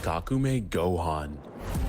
Kakumei Gohan.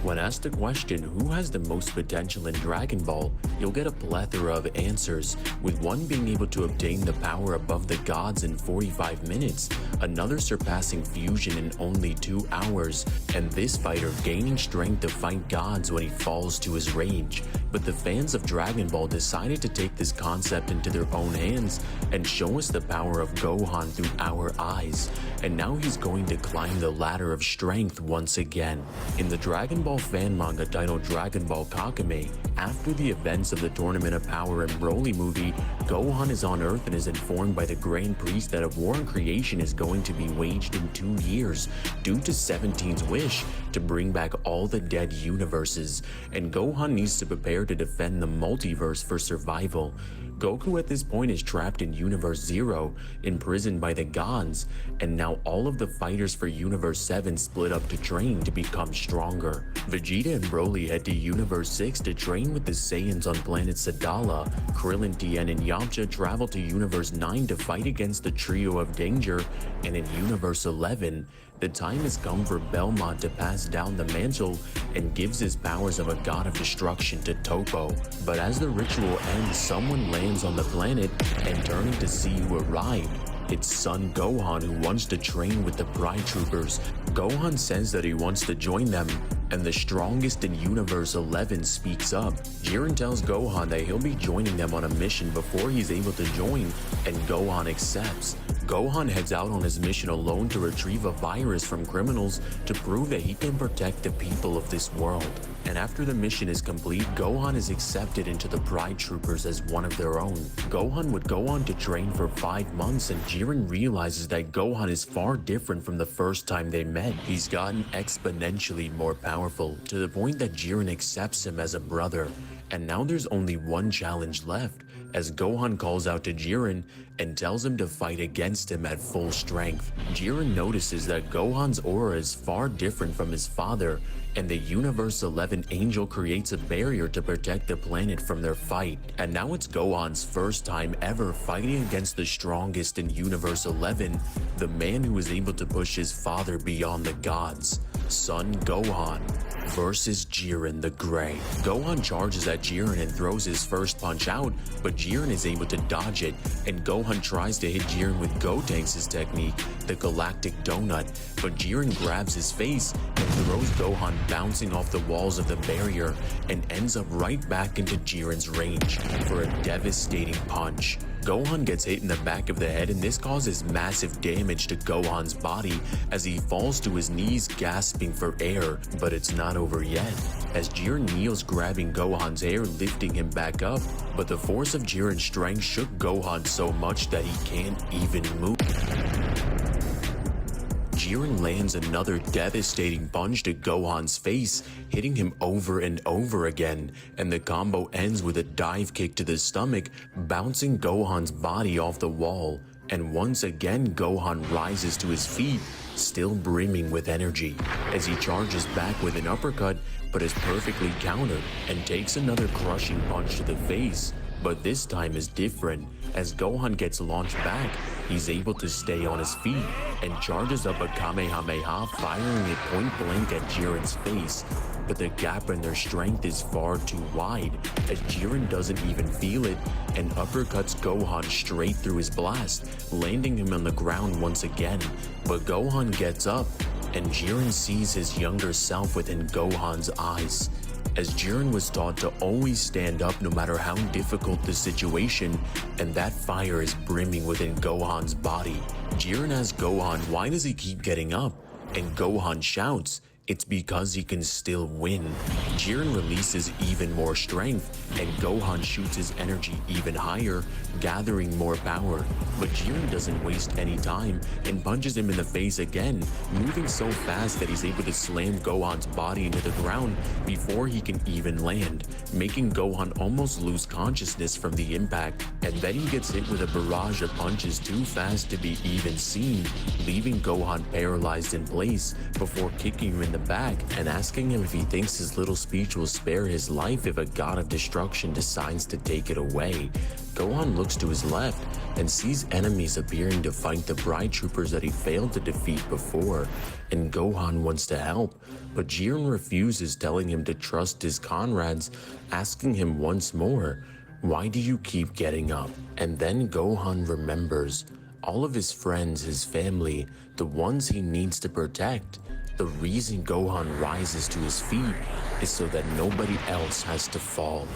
When asked the question who has the most potential in Dragon Ball, you'll get a plethora of answers, with one being able to obtain the power above the gods in 45 minutes, another surpassing fusion in only 2 hours, and this fighter gaining strength to fight gods when he falls to his rage. But the fans of Dragon Ball decided to take this concept into their own hands and show us the power of Gohan through our eyes, and now he's going to climb the ladder of strength once again. In the Dragon Ball fan manga titled Dragon Ball Kakumei, after the events of the Tournament of Power and Broly movie, Gohan is on Earth and is informed by the Grand Priest that a war in creation is going to be waged in 2 years due to 17's wish to bring back all the dead universes, and Gohan needs to prepare to defend the multiverse for survival. Goku at this point is trapped in Universe 0, imprisoned by the gods, and now all of the fighters for Universe 7 split up to train to become stronger. Vegeta and Broly head to Universe 6 to train with the Saiyans on planet Sadala. Krillin, Tien, and Yamcha travel to Universe 9 to fight against the Trio of Danger, and in Universe 11, the time has come for Belmont to pass down the mantle and gives his powers of a god of destruction to Topo. But as the ritual ends, someone lands on the planet, and turning to see who arrived, it's son Gohan, who wants to train with the Pride Troopers. Gohan says that he wants to join them, and the strongest in Universe 11 speaks up. Jiren tells Gohan that he'll be joining them on a mission before he's able to join, and Gohan accepts. Gohan heads out on his mission alone to retrieve a virus from criminals to prove that he can protect the people of this world. And after the mission is complete, Gohan is accepted into the Pride Troopers as one of their own. Gohan would go on to train for 5 months, and Jiren realizes that Gohan is far different from the first time they met. He's gotten exponentially more powerful, to the point that Jiren accepts him as a brother. And now there's only one challenge left, as Gohan calls out to Jiren and tells him to fight against him at full strength. Jiren notices that Gohan's aura is far different from his father, and the Universe 11 Angel creates a barrier to protect the planet from their fight. And now it's Gohan's first time ever fighting against the strongest in Universe 11, the man who was able to push his father beyond the gods. Son Gohan versus Jiren the Grey. Gohan charges at Jiren and throws his first punch out, but Jiren is able to dodge it, and Gohan tries to hit Jiren with Gotenks' technique, the Galactic Donut, but Jiren grabs his face and throws Gohan bouncing off the walls of the barrier and ends up right back into Jiren's range for a devastating punch. Gohan gets hit in the back of the head, and this causes massive damage to Gohan's body as he falls to his knees gasping for air. But it's not over yet, as Jiren kneels grabbing Gohan's hair, lifting him back up, but the force of Jiren's strength shook Gohan so much that he can't even move. Jiren lands another devastating punch to Gohan's face, hitting him over and over again, and the combo ends with a dive kick to the stomach, bouncing Gohan's body off the wall. And once again, Gohan rises to his feet, still brimming with energy, as he charges back with an uppercut, but is perfectly countered and takes another crushing punch to the face. But this time is different. As Gohan gets launched back, he's able to stay on his feet and charges up a Kamehameha, firing it point blank at Jiren's face. But the gap in their strength is far too wide, as Jiren doesn't even feel it and uppercuts Gohan straight through his blast, landing him on the ground once again. But Gohan gets up, and Jiren sees his younger self within Gohan's eyes. As Jiren was taught to always stand up no matter how difficult the situation, and that fire is brimming within Gohan's body. Jiren asks Gohan why does he keep getting up, and Gohan shouts, "It's because he can still win." Jiren releases even more strength, and Gohan shoots his energy even higher, gathering more power. But Jiren doesn't waste any time and punches him in the face again, moving so fast that he's able to slam Gohan's body into the ground before he can even land, making Gohan almost lose consciousness from the impact. And then he gets hit with a barrage of punches too fast to be even seen, leaving Gohan paralyzed in place before kicking him in in the back and asking him if he thinks his little speech will spare his life if a god of destruction decides to take it away. Gohan looks to his left and sees enemies appearing to fight the Bride Troopers that he failed to defeat before, and Gohan wants to help, but Jiren refuses, telling him to trust his comrades, asking him once more, "Why do you keep getting up?" And then Gohan remembers all of his friends, his family, the ones he needs to protect. The reason Gohan rises to his feet is so that nobody else has to fall.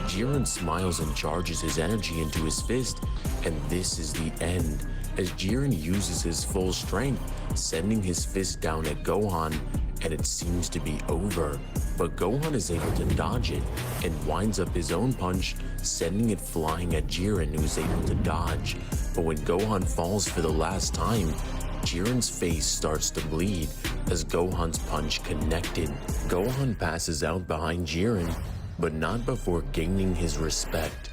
Jiren smiles and charges his energy into his fist, and this is the end, as Jiren uses his full strength, sending his fist down at Gohan, and it seems to be over. But Gohan is able to dodge it and winds up his own punch, sending it flying at Jiren, who's able to dodge. But when Gohan falls for the last time, Jiren's face starts to bleed as Gohan's punch connected. Gohan passes out behind Jiren, but not before gaining his respect.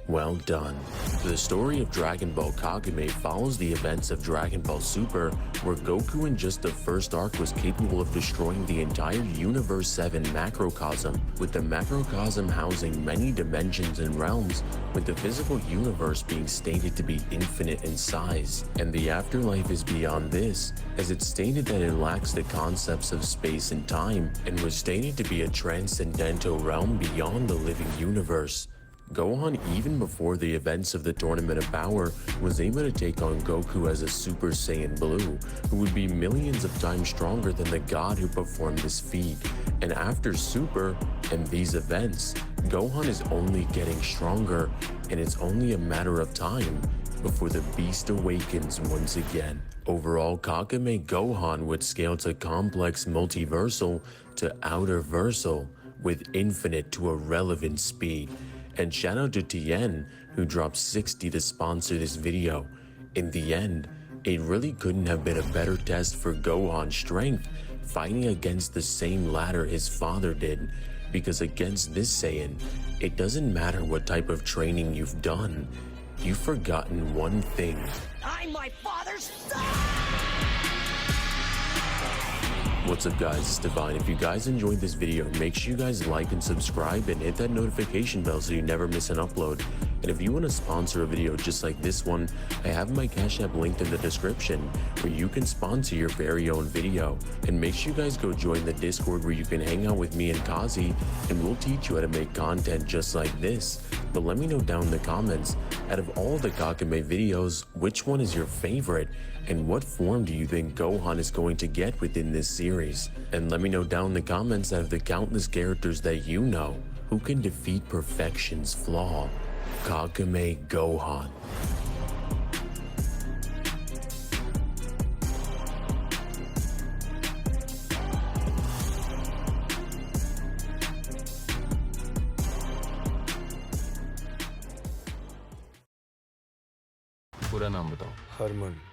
Well done. The story of Dragon Ball Kakumei follows the events of Dragon Ball Super, where Goku in just the first arc was capable of destroying the entire Universe 7 macrocosm, with the macrocosm housing many dimensions and realms, with the physical universe being stated to be infinite in size. And the afterlife is beyond this, as it's stated that it lacks the concepts of space and time, and was stated to be a transcendental realm beyond the living universe. Gohan, even before the events of the Tournament of Power, was able to take on Goku as a Super Saiyan Blue, who would be millions of times stronger than the god who performed this feat. And after Super and these events, Gohan is only getting stronger, and it's only a matter of time before the beast awakens once again. Overall, Kakumei Gohan would scale to complex multiversal to outer versal, with infinite to irrelevant speed. And shout out to Tien, who dropped 60 to sponsor this video. In the end, it really couldn't have been a better test for Gohan's strength, fighting against the same ladder his father did, because against this Saiyan, it doesn't matter what type of training you've done, you've forgotten one thing. I'm my father's son! What's up guys, it's Divine. If you guys enjoyed this video, make sure you guys like and subscribe and hit that notification bell so you never miss an upload. And if you want to sponsor a video just like this one, I have my Cash App linked in the description where you can sponsor your very own video. And make sure you guys go join the Discord where you can hang out with me and Kazi, and we'll teach you how to make content just like this. But let me know down in the comments, out of all the Kakumei videos, which one is your favorite? And what form do you think Gohan is going to get within this series? And let me know down in the comments, out of the countless characters that you know, who can defeat perfection's flaw? Kakumei Gohan. पूरा नाम बताओ। हरमन।